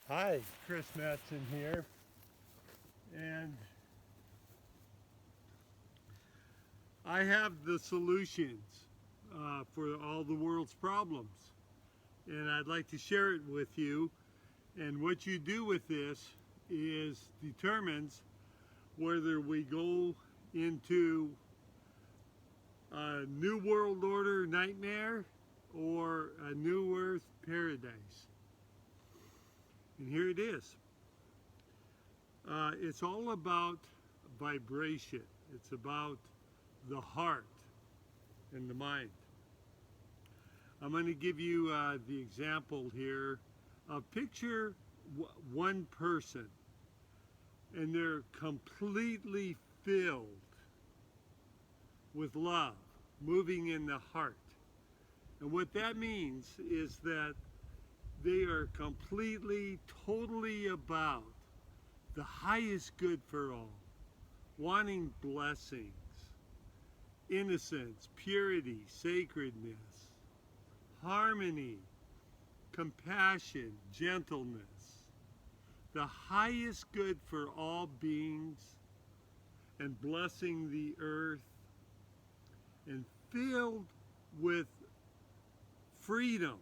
Hi, Chris Madsen here, and I have the solutions for all the world's problems, and I'd like to share it with you. And what you do with this is determines whether we go into a new world order nightmare or a new earth paradise. And here it is. It's all about vibration. It's about the heart and the mind. I'm going to give you the example here. Picture one person, and they're completely filled with love, moving in the heart. And what that means is that they are completely, totally about the highest good for all, wanting blessings, innocence, purity, sacredness, harmony, compassion, gentleness, the highest good for all beings, and blessing the earth, and filled with freedom,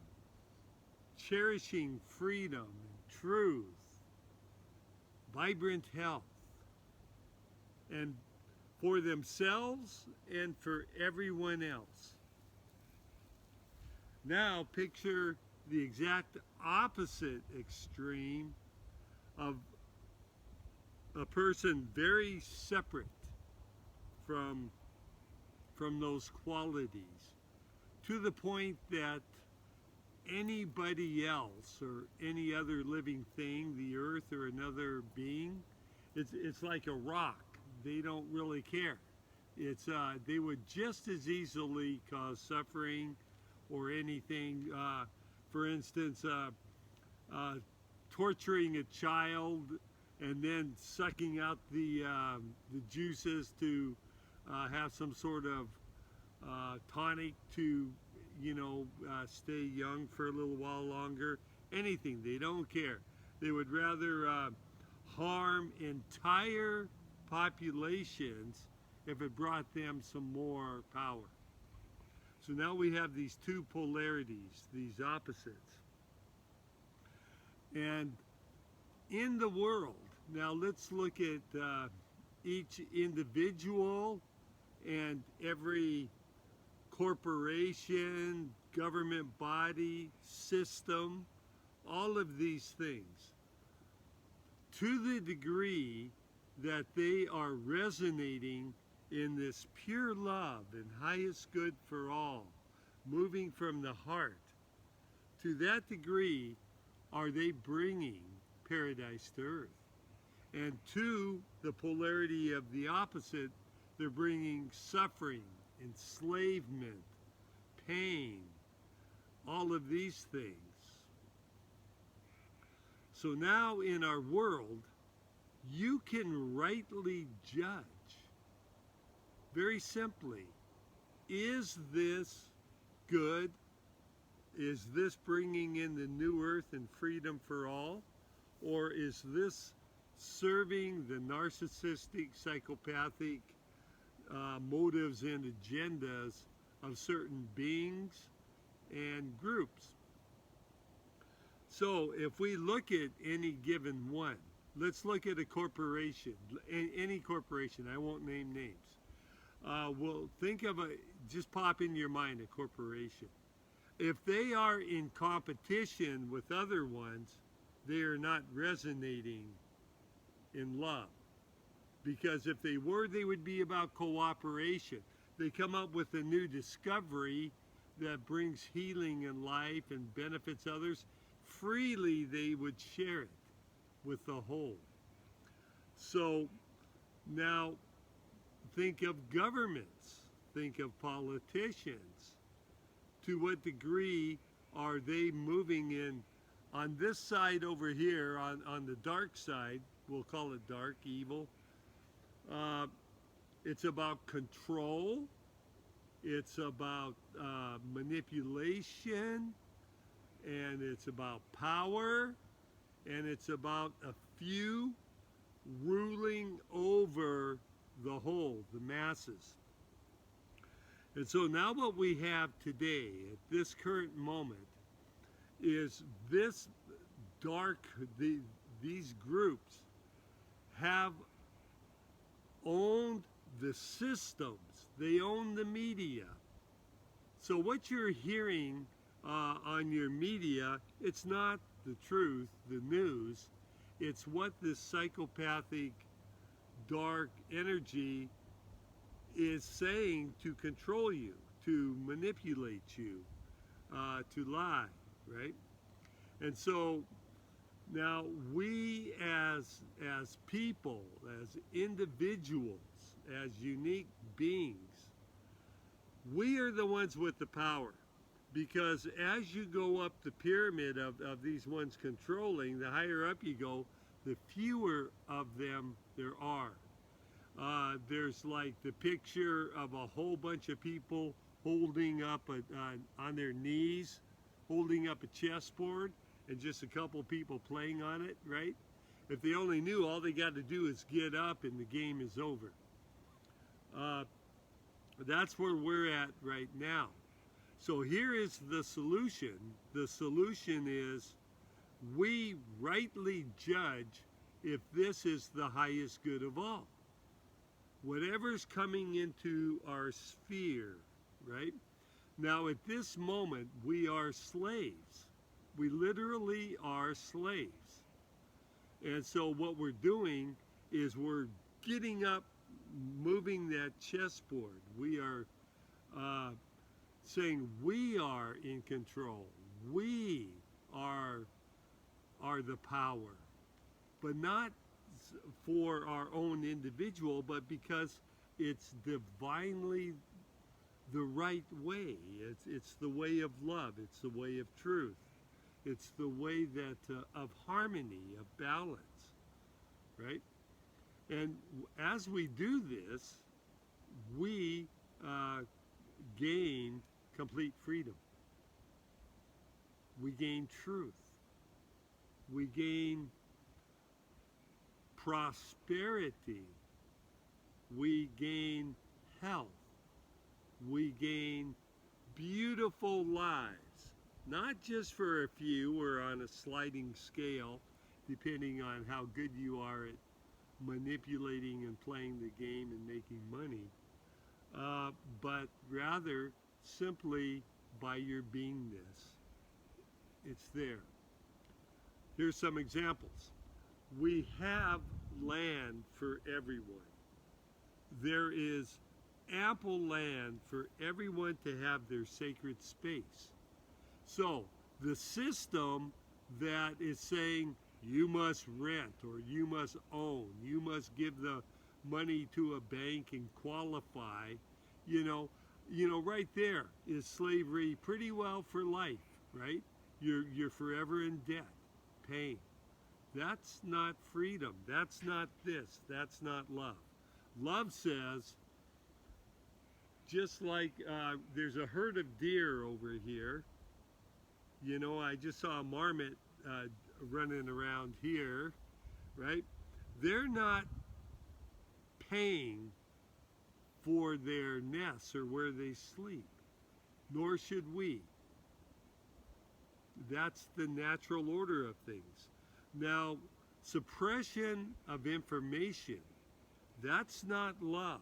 cherishing freedom and truth, vibrant health, and for themselves and for everyone else. Now picture the exact opposite extreme of a person very separate from those qualities, to the point that anybody else or any other living thing, the earth or another being, it's like a rock. They don't really care. It's they would just as easily cause suffering or anything. For instance, torturing a child and then sucking out the juices to have some sort of tonic to, stay young for a little while longer. Anything, they don't care. They would rather harm entire populations if it brought them some more power. So now we have these two polarities, these opposites. And in the world, now let's look at each individual and every corporation, government body, system, all of these things. To the degree that they are resonating in this pure love and highest good for all, moving from the heart, to that degree are they bringing paradise to earth. And to the polarity of the opposite, they're bringing suffering, enslavement, pain, all of these things. So now in our world, you can rightly judge, very simply, is this good? Is this bringing in the new earth and freedom for all? Or is this serving the narcissistic, psychopathic motives and agendas of certain beings and groups? So if we look at any given one, let's look at a corporation, any corporation, I won't name names. Well, think of just pop in your mind a corporation. If they are in competition with other ones, they are not resonating in love. Because if they were, they would be about cooperation. They come up with a new discovery that brings healing in life and benefits others. Freely they would share it with the whole. So now think of governments, think of politicians. To what degree are they moving in on this side over here, on the dark side? We'll call it dark, evil. It's about control. It's about manipulation, and it's about power, and and it's about a few ruling over the whole, the masses. And so now what we have today, at this current moment, is this these groups have owned the systems. They own the media. So what you're hearing on your media, it's not the truth, the news. It's what this psychopathic, dark energy is saying to control you, to manipulate you, to lie, right? And so now we as people, as individuals, as unique beings, we are the ones with the power. Because as you go up the pyramid of these ones controlling, the higher up you go, the fewer of them there are. There's like the picture of a whole bunch of people holding up on their knees, holding up a chessboard, and just a couple people playing on it, right? If they only knew, all they got to do is get up and the game is over. That's where we're at right now. So here is the solution. The solution is we rightly judge if this is the highest good of all. Whatever's coming into our sphere, right? Now at this moment, we are slaves. We literally are slaves. And so what we're doing is we're getting up, moving that chessboard. We are saying we are in control. We are the power. But not for our own individual, but because it's divinely the right way. It's the way of love. It's the way of truth. It's the way that of harmony, of balance, right? And as we do this, we gain complete freedom. We gain truth. We gain prosperity. We gain health. We gain beautiful lives. Not just for a few or on a sliding scale, depending on how good you are at manipulating and playing the game and making money, but rather simply by your beingness. It's there. Here's some examples. We have land for everyone. There is ample land for everyone to have their sacred space. So the system that is saying you must rent or you must own, you must give the money to a bank and qualify, you know, right there is slavery pretty well for life, right? You're forever in debt, pain. That's not freedom. That's not this. That's not love. Love says, just like there's a herd of deer over here. You know, I just saw a marmot running around here, right? They're not paying for their nests or where they sleep, nor should we. That's the natural order of things. Now, suppression of information, that's not love.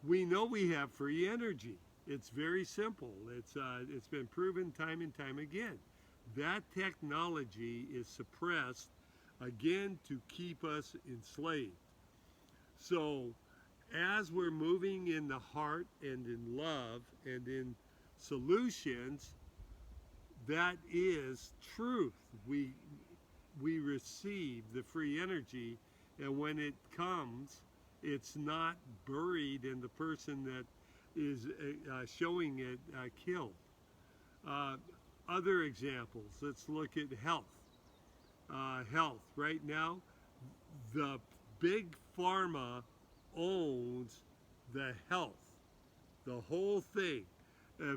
We know we have free energy. It's very simple. It's been proven time and time again. That technology is suppressed, again, to keep us enslaved. So, as we're moving in the heart and in love and in solutions, that is truth. We receive the free energy, and when it comes, it's not buried in the person that is showing it killed. Other examples, let's look at health. Health, right now, the big pharma owns the health, the whole thing.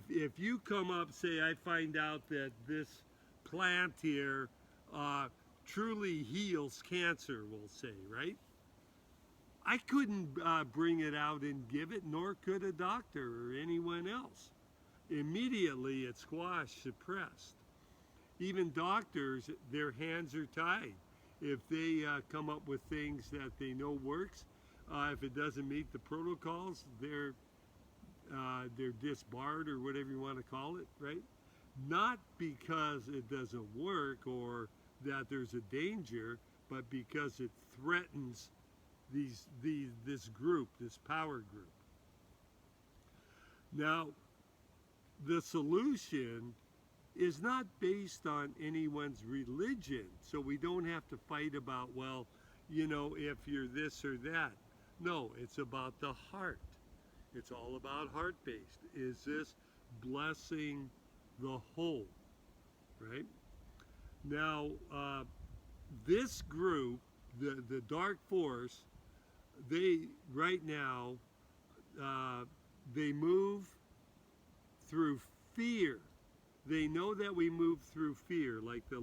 If you come up, say, I find out that this plant here truly heals cancer, we'll say, right? I couldn't bring it out and give it, nor could a doctor or anyone else. Immediately it's squashed, suppressed. Even doctors, their hands are tied. If they come up with things that they know works, if it doesn't meet the protocols, they're disbarred or whatever you want to call it, right? Not because it doesn't work or that there's a danger, but because it threatens this group, this power group. Now, the solution is not based on anyone's religion, so we don't have to fight about, well, if you're this or that. No, it's about the heart. It's all about heart-based. Is this blessing the whole, right? Now, this group, the dark force, they right now, they move through fear. They know that we move through fear, like the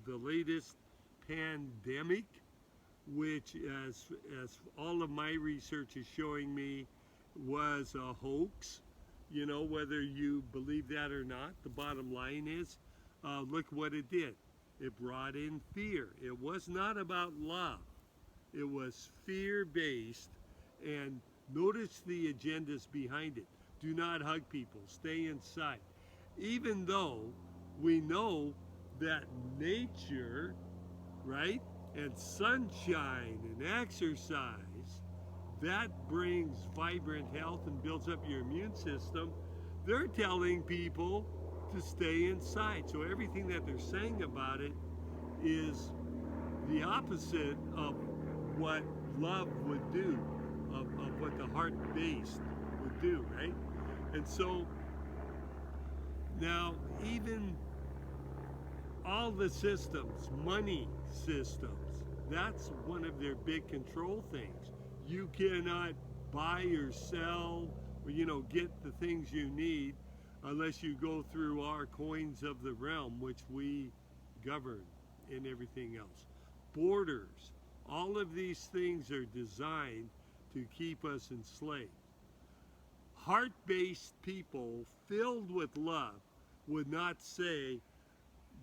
latest pandemic, which, as all of my research is showing me, was a hoax. Whether you believe that or not, the bottom line is, look what it did. It brought in fear. It was not about love. It was fear-based, and notice the agendas behind it. Do not hug people. Stay inside. Even though we know that nature, right, and sunshine and exercise, that brings vibrant health and builds up your immune system, they're telling people to stay inside. So everything that they're saying about it is the opposite of what love would do, of what the heart-based would do, right? And so now even all the systems, money systems, that's one of their big control things. You cannot buy or sell or, get the things you need unless you go through our coins of the realm, which we govern, and everything else. Borders, all of these things are designed to keep us enslaved. Heart-based people filled with love would not say,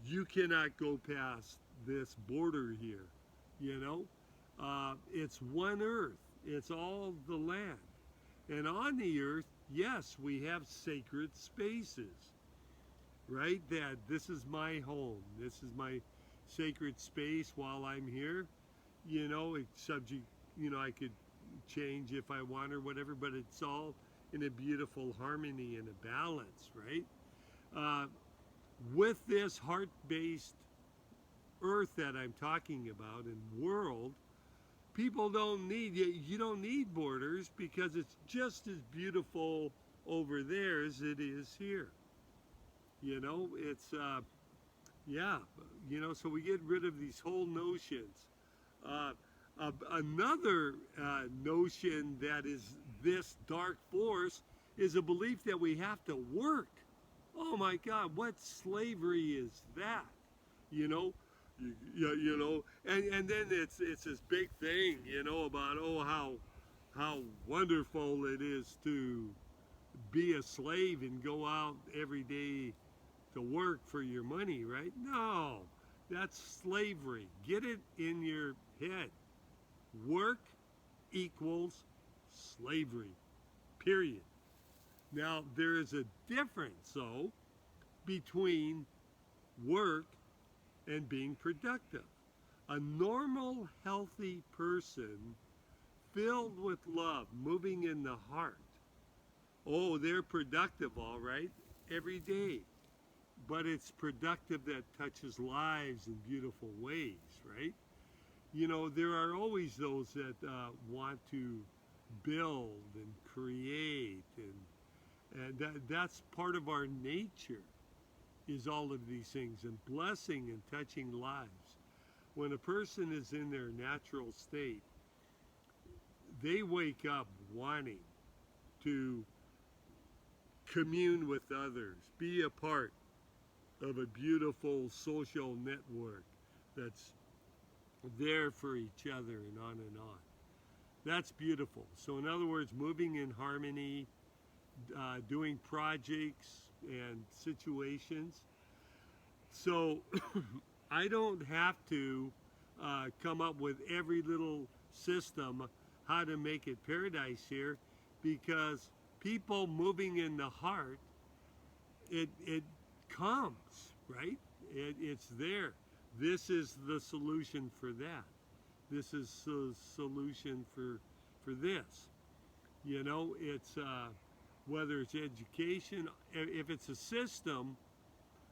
you cannot go past this border here, It's one earth. It's all the land. And on the earth, yes, we have sacred spaces, right? That this is my home. This is my sacred space while I'm here. It's subject, I could change if I want or whatever, but it's all in a beautiful harmony and a balance, right? With this heart-based earth that I'm talking about and world, people don't need, you don't need borders because it's just as beautiful over there as it is here. It's, so we get rid of these whole notions. Another notion that is this dark force is a belief that we have to work. Oh my God, what slavery is that? And then it's this big thing, about how wonderful it is to be a slave and go out every day to work for your money, right? No, that's slavery. Get it in your head. Work equals slavery, period. Now, there is a difference, though, between work and being productive. A normal, healthy person filled with love, moving in the heart. Oh, they're productive, all right, every day. But it's productive that touches lives in beautiful ways, right? There are always those that want to build and create, and that's part of our nature, is all of these things, and blessing and touching lives. When a person is in their natural state, they wake up wanting to commune with others, be a part of a beautiful social network that's there for each other, and on and on. That's beautiful. So in other words, moving in harmony, doing projects and situations. So I don't have to come up with every little system how to make it paradise here, because people moving in the heart, it comes, right? It's there. This is the solution for that. This is the solution for this. You know, it's whether it's education, if it's a system,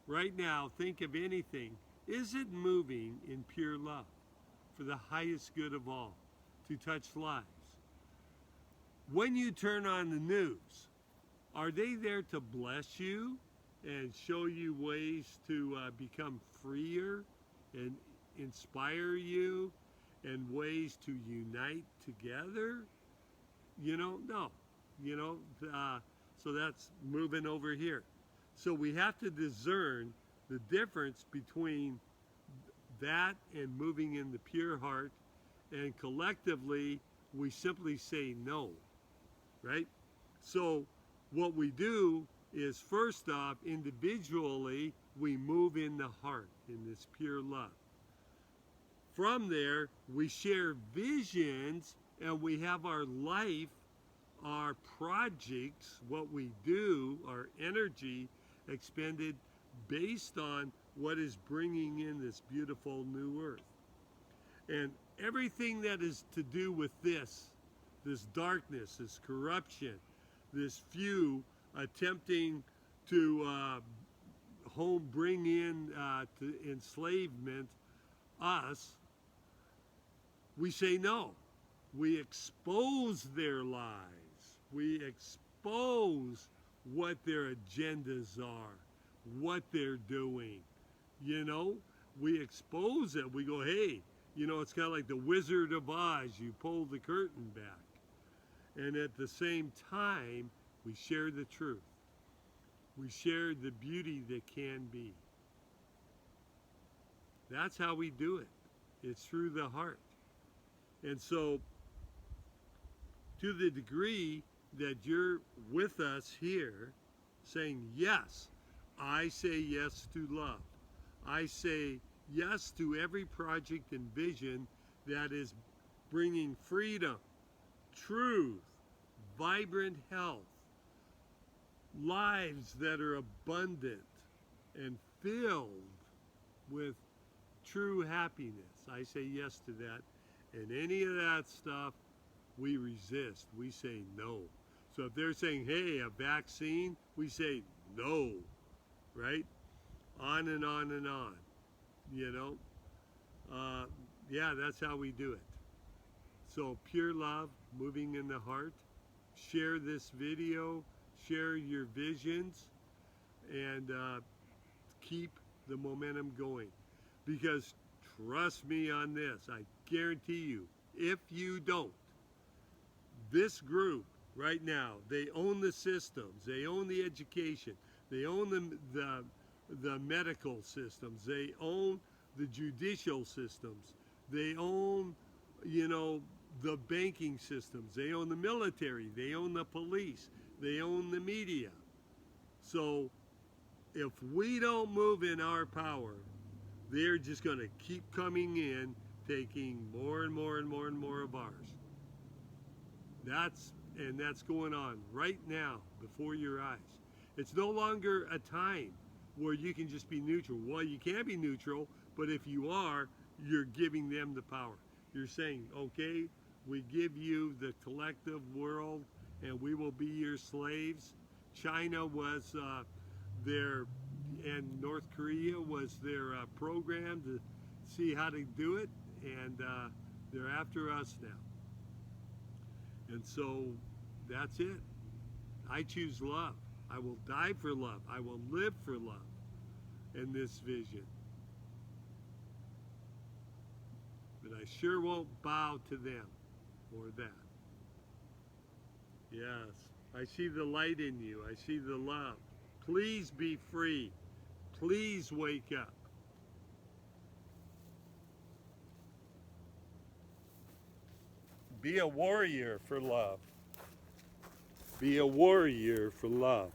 right now, think of anything. Is it moving in pure love for the highest good of all, to touch lives? When you turn on the news, are they there to bless you and show you ways to become freer and inspire you and ways to unite together? You know, no. You know, so that's moving over here. So we have to discern the difference between that and moving in the pure heart, and collectively we simply say no, right? So what we do is, first off, individually we move in the heart in this pure love. From there we share visions, and we have our life, our projects, what we do, our energy expended based on what is bringing in this beautiful new earth. And everything that is to do with this darkness, this corruption, this few attempting to bring in to enslavement us, we say no. We expose their lies. We expose what their agendas are, what they're doing. You know, we expose it. We go, hey, you know, it's kind of like the Wizard of Oz. You pull the curtain back. And at the same time, we share the truth. We share the beauty that can be. That's how we do it. It's through the heart. And so, to the degree that you're with us here, saying, yes, I say yes to love. I say yes to every project and vision that is bringing freedom, truth, vibrant health, lives that are abundant and filled with true happiness. I say yes to that. And any of that stuff, we resist. We say no. So if they're saying, hey, a vaccine, we say no, right? On and on and on, you know? Yeah, that's how we do it. So pure love, moving in the heart. Share this video, share your visions, and keep the momentum going. Because trust me on this, I guarantee you, if you don't, this group right now, they own the systems, they own the education, they own the medical systems, they own the judicial systems, they own, you know, the banking systems, they own the military, they own the police, they own the media. So if we don't move in our power, they're just going to keep coming in, taking more and more and more and more of ours. That's going on right now before your eyes. It's no longer a time where you can just be neutral. Well, you can be neutral, but if you are, you're giving them the power. You're saying, okay, we give you the collective world, and we will be your slaves. China was and North Korea was their program to see how to do it, and they're after us now. And so that's it. I choose love. I will die for love. I will live for love in this vision. But I sure won't bow to them or that. Yes, I see the light in you. I see the love. Please be free. Please wake up. Be a warrior for love. Be a warrior for love.